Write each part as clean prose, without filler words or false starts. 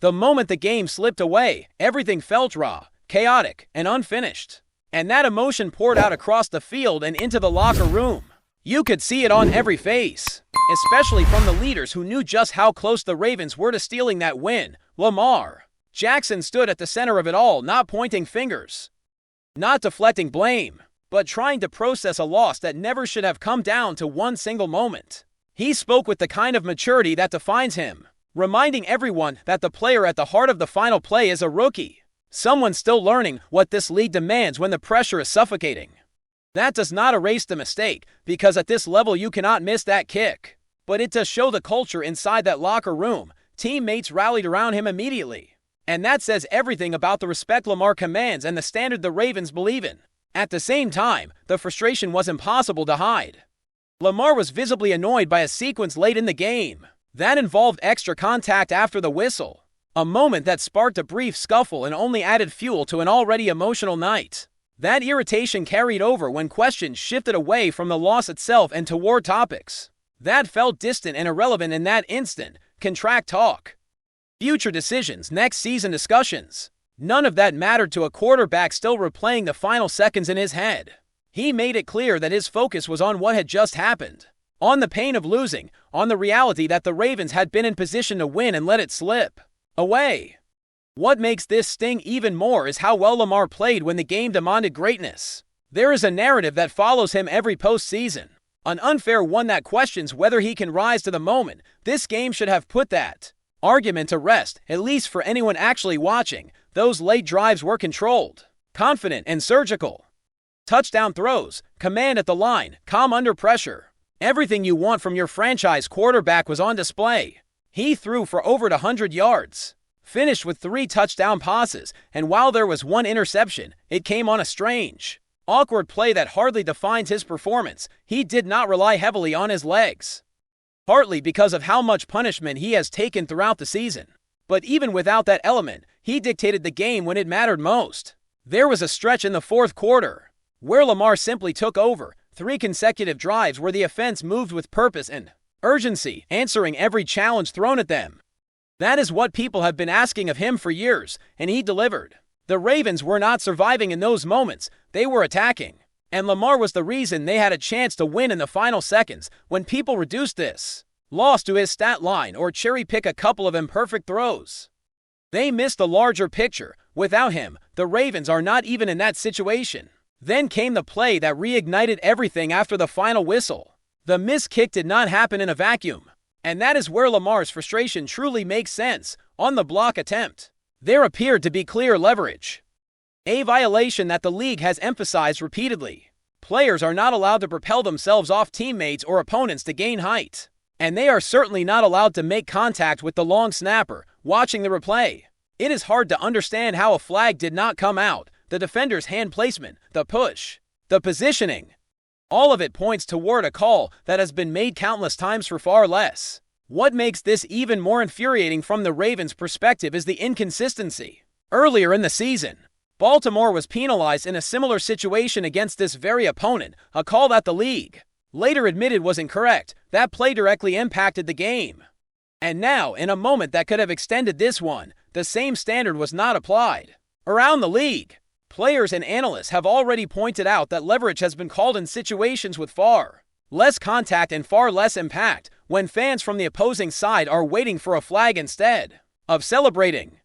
The moment the game slipped away, everything felt raw, chaotic, and unfinished. And that emotion poured out across the field and into the locker room. You could see it on every face, especially from the leaders who knew just how close the Ravens were to stealing that win. Lamar Jackson stood at the center of it all, not pointing fingers, not deflecting blame, but trying to process a loss that never should have come down to one single moment. He spoke with the kind of maturity that defines him, reminding everyone that the player at the heart of the final play is a rookie, someone still learning what this league demands when the pressure is suffocating. That does not erase the mistake, because at this level you cannot miss that kick. But it does show the culture inside that locker room. Teammates rallied around him immediately. And that says everything about the respect Lamar commands and the standard the Ravens believe in. At the same time, the frustration was impossible to hide. Lamar was visibly annoyed by a sequence late in the game. That involved extra contact after the whistle, a moment that sparked a brief scuffle and only added fuel to an already emotional night. That irritation carried over when questions shifted away from the loss itself and toward topics that felt distant and irrelevant in that instant. Contract talk, future decisions, next season discussions. None of that mattered to a quarterback still replaying the final seconds in his head. He made it clear that his focus was on what had just happened, on the pain of losing, on the reality that the Ravens had been in position to win and let it slip away. What makes this sting even more is how well Lamar played when the game demanded greatness. There is a narrative that follows him every postseason, an unfair one that questions whether he can rise to the moment. This game should have put that argument to rest, at least for anyone actually watching. Those late drives were controlled, confident, and surgical. Touchdown throws, command at the line, calm under pressure. Everything you want from your franchise quarterback was on display. He threw for over 100 yards, finished with 3 touchdown passes, and while there was 1 interception, it came on a strange, awkward play that hardly defines his performance. He did not rely heavily on his legs, partly because of how much punishment he has taken throughout the season. But even without that element, he dictated the game when it mattered most. There was a stretch in the fourth quarter where Lamar simply took over, 3 consecutive drives where the offense moved with purpose and urgency, answering every challenge thrown at them. That is what people have been asking of him for years, and he delivered. The Ravens were not surviving in those moments, they were attacking. And Lamar was the reason they had a chance to win in the final seconds. When people reduce this loss to his stat line or cherry-pick a couple of imperfect throws, they miss the larger picture. Without him, the Ravens are not even in that situation. Then came the play that reignited everything after the final whistle. The missed kick did not happen in a vacuum. And that is where Lamar's frustration truly makes sense. On the block attempt, there appeared to be clear leverage, a violation that the league has emphasized repeatedly. Players are not allowed to propel themselves off teammates or opponents to gain height. And they are certainly not allowed to make contact with the long snapper. Watching the replay, it is hard to understand how a flag did not come out. The defender's hand placement, the push, the positioning, all of it points toward a call that has been made countless times for far less. What makes this even more infuriating from the Ravens' perspective is the inconsistency. Earlier in the season, Baltimore was penalized in a similar situation against this very opponent, a call that the league later admitted was incorrect. That play directly impacted the game. And now, in a moment that could have extended this one, the same standard was not applied. Around the league, players and analysts have already pointed out that leverage has been called in situations with far less contact and far less impact, when fans from the opposing side are waiting for a flag instead of celebrating.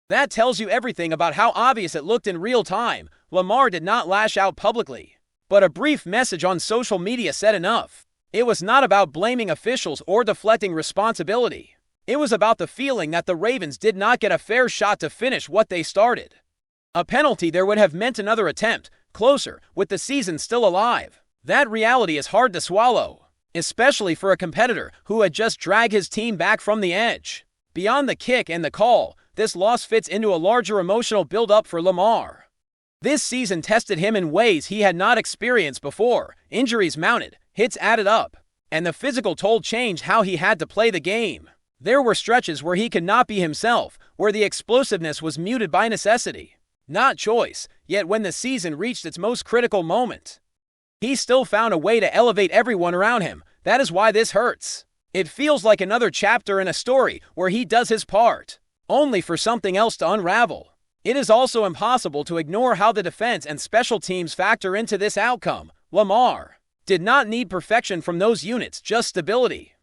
That tells you everything about how obvious it looked in real time. Lamar did not lash out publicly, but a brief message on social media said enough. It was not about blaming officials or deflecting responsibility. It was about the feeling that the Ravens did not get a fair shot to finish what they started. A penalty there would have meant another attempt, closer, with the season still alive. That reality is hard to swallow, especially for a competitor who had just dragged his team back from the edge. Beyond the kick and the call, this loss fits into a larger emotional build-up for Lamar. This season tested him in ways he had not experienced before. Injuries mounted, hits added up, and the physical toll changed how he had to play the game. There were stretches where he could not be himself, where the explosiveness was muted by necessity, not choice. Yet when the season reached its most critical moment, he still found a way to elevate everyone around him. That is why this hurts. It feels like another chapter in a story where he does his part, only for something else to unravel. It is also impossible to ignore how the defense and special teams factor into this outcome. Lamar did not need perfection from those units, just stability.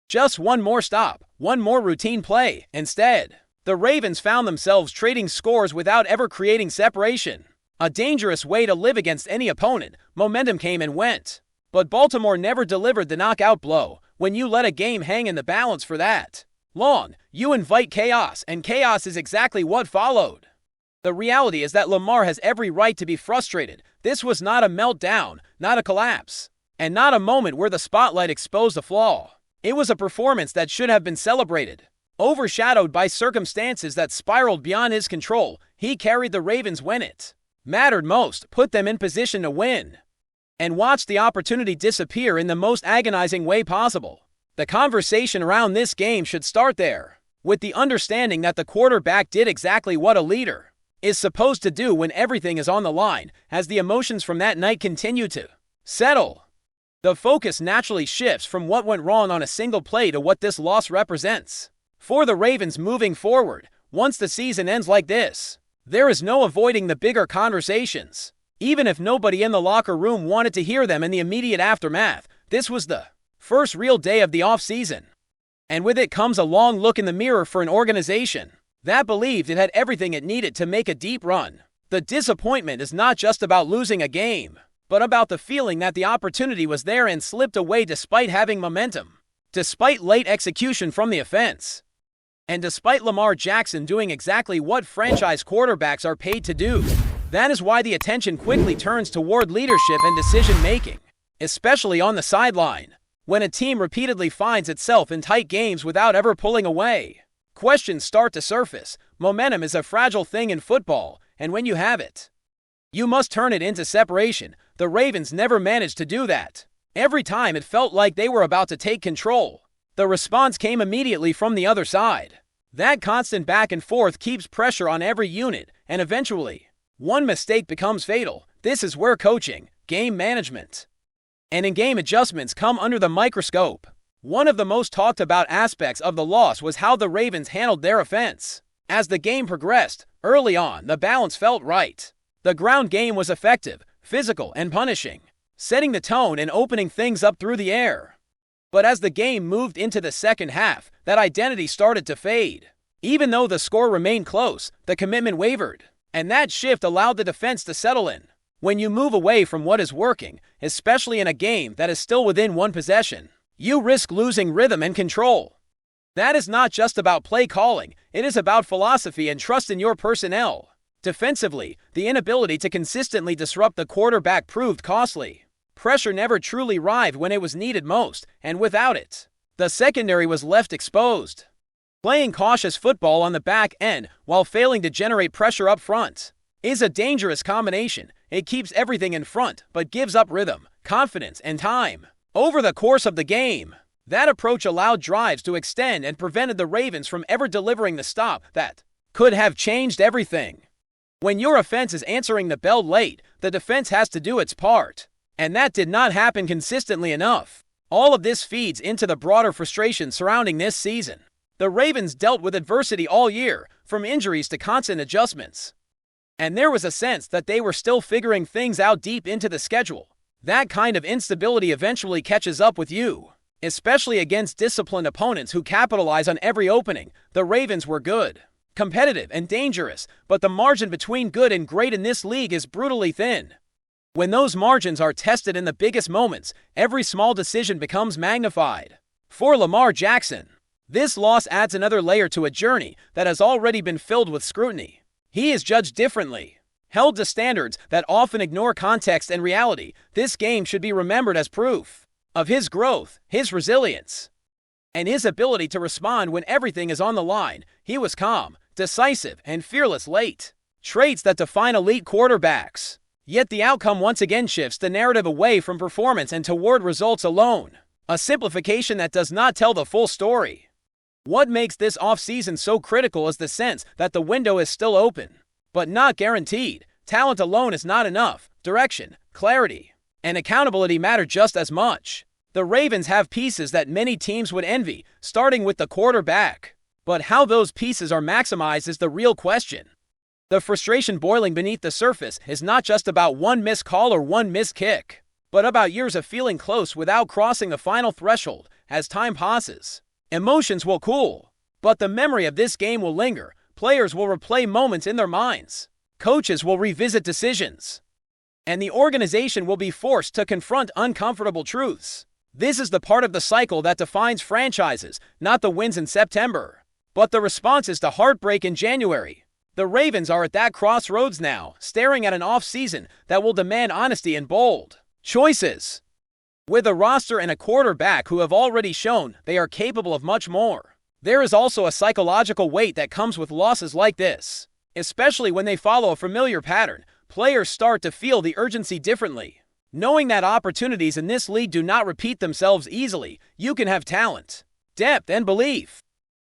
Just one more stop, one more routine play. Instead, the Ravens found themselves trading scores without ever creating separation. A dangerous way to live against any opponent. Momentum came and went. But Baltimore never delivered the knockout blow. When you let a game hang in the balance for that long, you invite chaos, and chaos is exactly what followed. The reality is that Lamar has every right to be frustrated. This was not a meltdown, not a collapse, and not a moment where the spotlight exposed a flaw. It was a performance that should have been celebrated. Overshadowed by circumstances that spiraled beyond his control, he carried the Ravens when it mattered most, put them in position to win, and watched the opportunity disappear in the most agonizing way possible. The conversation around this game should start there, with the understanding that the quarterback did exactly what a leader is supposed to do when everything is on the line. As the emotions from that night continue to settle, the focus naturally shifts from what went wrong on a single play to what this loss represents. For the Ravens moving forward, once the season ends like this, there is no avoiding the bigger conversations. Even if nobody in the locker room wanted to hear them in the immediate aftermath, this was the first real day of the offseason. And with it comes a long look in the mirror for an organization that believed it had everything it needed to make a deep run. The disappointment is not just about losing a game, but about the feeling that the opportunity was there and slipped away despite having momentum, despite late execution from the offense, and despite Lamar Jackson doing exactly what franchise quarterbacks are paid to do. That is why the attention quickly turns toward leadership and decision-making, especially on the sideline. When a team repeatedly finds itself in tight games without ever pulling away, questions start to surface. Momentum is a fragile thing in football, and when you have it, you must turn it into separation. The Ravens never managed to do that. Every time it felt like they were about to take control, the response came immediately from the other side. That constant back and forth keeps pressure on every unit, and eventually, one mistake becomes fatal. This is where coaching, game management, and in-game adjustments come under the microscope. One of the most talked about aspects of the loss was how the Ravens handled their offense. As the game progressed, early on, the balance felt right. The ground game was effective, physical, and punishing, setting the tone and opening things up through the air. But as the game moved into the second half, that identity started to fade. Even though the score remained close, the commitment wavered, and that shift allowed the defense to settle in. When you move away from what is working, especially in a game that is still within one possession, you risk losing rhythm and control. That is not just about play calling, it is about philosophy and trust in your personnel. Defensively, the inability to consistently disrupt the quarterback proved costly. Pressure never truly arrived when it was needed most, and without it, the secondary was left exposed. Playing cautious football on the back end while failing to generate pressure up front is a dangerous combination. It keeps everything in front, but gives up rhythm, confidence, and time. Over the course of the game, that approach allowed drives to extend and prevented the Ravens from ever delivering the stop that could have changed everything. When your offense is answering the bell late, the defense has to do its part, and that did not happen consistently enough. All of this feeds into the broader frustration surrounding this season. The Ravens dealt with adversity all year, from injuries to constant adjustments, and there was a sense that they were still figuring things out deep into the schedule. That kind of instability eventually catches up with you, especially against disciplined opponents who capitalize on every opening. The Ravens were good, competitive, and dangerous, but the margin between good and great in this league is brutally thin. When those margins are tested in the biggest moments, every small decision becomes magnified. For Lamar Jackson, this loss adds another layer to a journey that has already been filled with scrutiny. He is judged differently, held to standards that often ignore context and reality. This game should be remembered as proof of his growth, his resilience, and his ability to respond when everything is on the line. He was calm, decisive, and fearless late, traits that define elite quarterbacks. Yet the outcome once again shifts the narrative away from performance and toward results alone, a simplification that does not tell the full story. What makes this offseason so critical is the sense that the window is still open, but not guaranteed. Talent alone is not enough. Direction, clarity, and accountability matter just as much. The Ravens have pieces that many teams would envy, starting with the quarterback. But how those pieces are maximized is the real question. The frustration boiling beneath the surface is not just about one missed call or one missed kick, but about years of feeling close without crossing the final threshold. As time passes, emotions will cool, but the memory of this game will linger. Players will replay moments in their minds. Coaches will revisit decisions. And the organization will be forced to confront uncomfortable truths. This is the part of the cycle that defines franchises, not the wins in September, but the responses to heartbreak in January. The Ravens are at that crossroads now, staring at an off-season that will demand honesty and bold choices. With a roster and a quarterback who have already shown they are capable of much more, there is also a psychological weight that comes with losses like this. Especially when they follow a familiar pattern, players start to feel the urgency differently. Knowing that opportunities in this league do not repeat themselves easily, you can have talent, depth, and belief.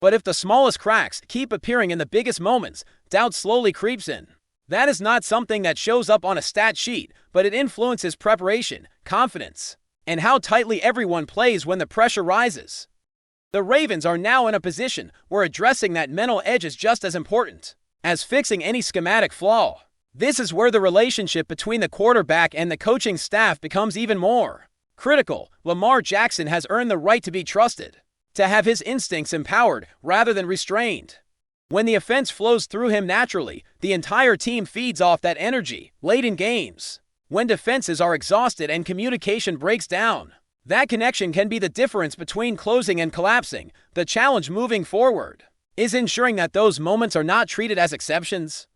But if the smallest cracks keep appearing in the biggest moments, doubt slowly creeps in. That is not something that shows up on a stat sheet, but it influences preparation, confidence, and how tightly everyone plays when the pressure rises. The Ravens are now in a position where addressing that mental edge is just as important as fixing any schematic flaw. This is where the relationship between the quarterback and the coaching staff becomes even more critical. Lamar Jackson has earned the right to be trusted, to have his instincts empowered rather than restrained. When the offense flows through him naturally, the entire team feeds off that energy. Late in games, when defenses are exhausted and communication breaks down, that connection can be the difference between closing and collapsing. The challenge moving forward is ensuring that those moments are not treated as exceptions,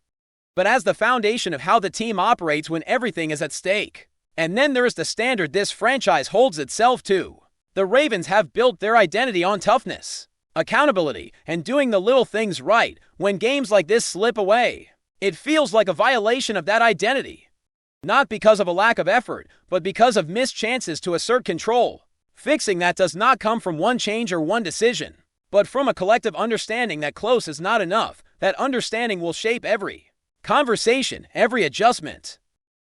but as the foundation of how the team operates when everything is at stake. And then there is the standard this franchise holds itself to. The Ravens have built their identity on toughness, accountability, and doing the little things right. When games like this slip away, it feels like a violation of that identity. Not because of a lack of effort, but because of missed chances to assert control. Fixing that does not come from one change or one decision, but from a collective understanding that close is not enough. That understanding will shape every conversation, every adjustment,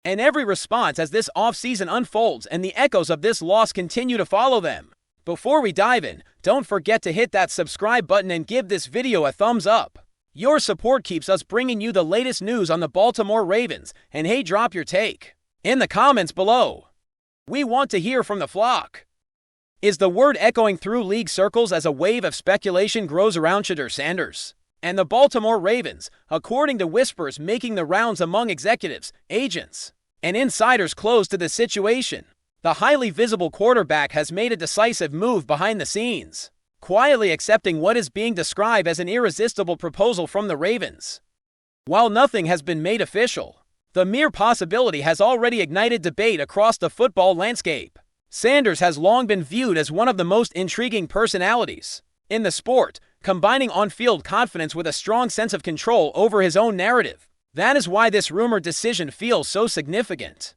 and every response as this offseason unfolds and the echoes of this loss continue to follow them. Before we dive in, don't forget to hit that subscribe button and give this video a thumbs up. Your support keeps us bringing you the latest news on the Baltimore Ravens, and hey, drop your take in the comments below. We want to hear from the flock. Is the word echoing through league circles as a wave of speculation grows around Shedeur Sanders and the Baltimore Ravens, according to whispers making the rounds among executives, agents, and insiders close to the situation? The highly visible quarterback has made a decisive move behind the scenes, quietly accepting what is being described as an irresistible proposal from the Ravens. While nothing has been made official, the mere possibility has already ignited debate across the football landscape. Sanders has long been viewed as one of the most intriguing personalities in the sport, combining on-field confidence with a strong sense of control over his own narrative. That is why this rumored decision feels so significant.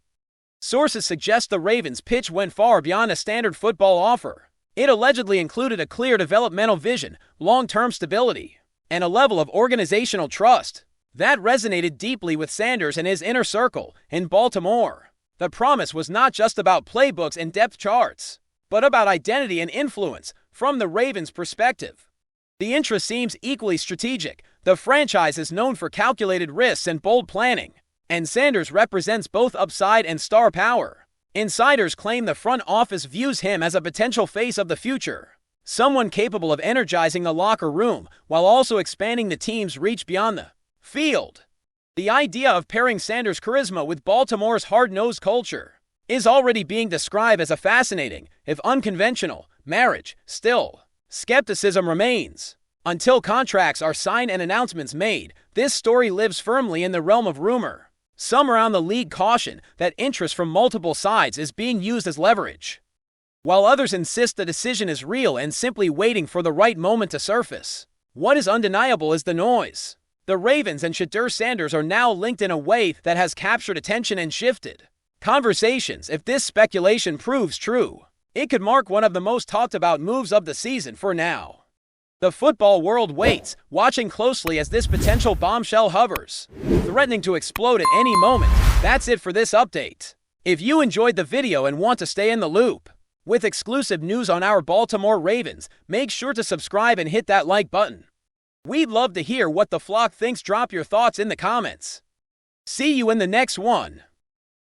Sources suggest the Ravens' pitch went far beyond a standard football offer. It allegedly included a clear developmental vision, long-term stability, and a level of organizational trust that resonated deeply with Sanders and his inner circle in Baltimore. The promise was not just about playbooks and depth charts, but about identity and influence from the Ravens' perspective. The interest seems equally strategic. The franchise is known for calculated risks and bold planning, and Sanders represents both upside and star power. Insiders claim the front office views him as a potential face of the future, someone capable of energizing the locker room while also expanding the team's reach beyond the field. The idea of pairing Sanders' charisma with Baltimore's hard-nosed culture is already being described as a fascinating, if unconventional, marriage. Still, skepticism remains. Until contracts are signed and announcements made, this story lives firmly in the realm of rumor. Some around the league caution that interest from multiple sides is being used as leverage, while others insist the decision is real and simply waiting for the right moment to surface. What is undeniable is the noise. The Ravens and Shedeur Sanders are now linked in a way that has captured attention and shifted conversations. If this speculation proves true, it could mark one of the most talked about moves of the season for now. The football world waits, watching closely as this potential bombshell hovers, threatening to explode at any moment. That's it for this update. If you enjoyed the video and want to stay in the loop, With exclusive news on our Baltimore Ravens, make sure to subscribe and hit that like button. We'd love to hear what the flock thinks. Drop your thoughts in the comments. See you in the next one.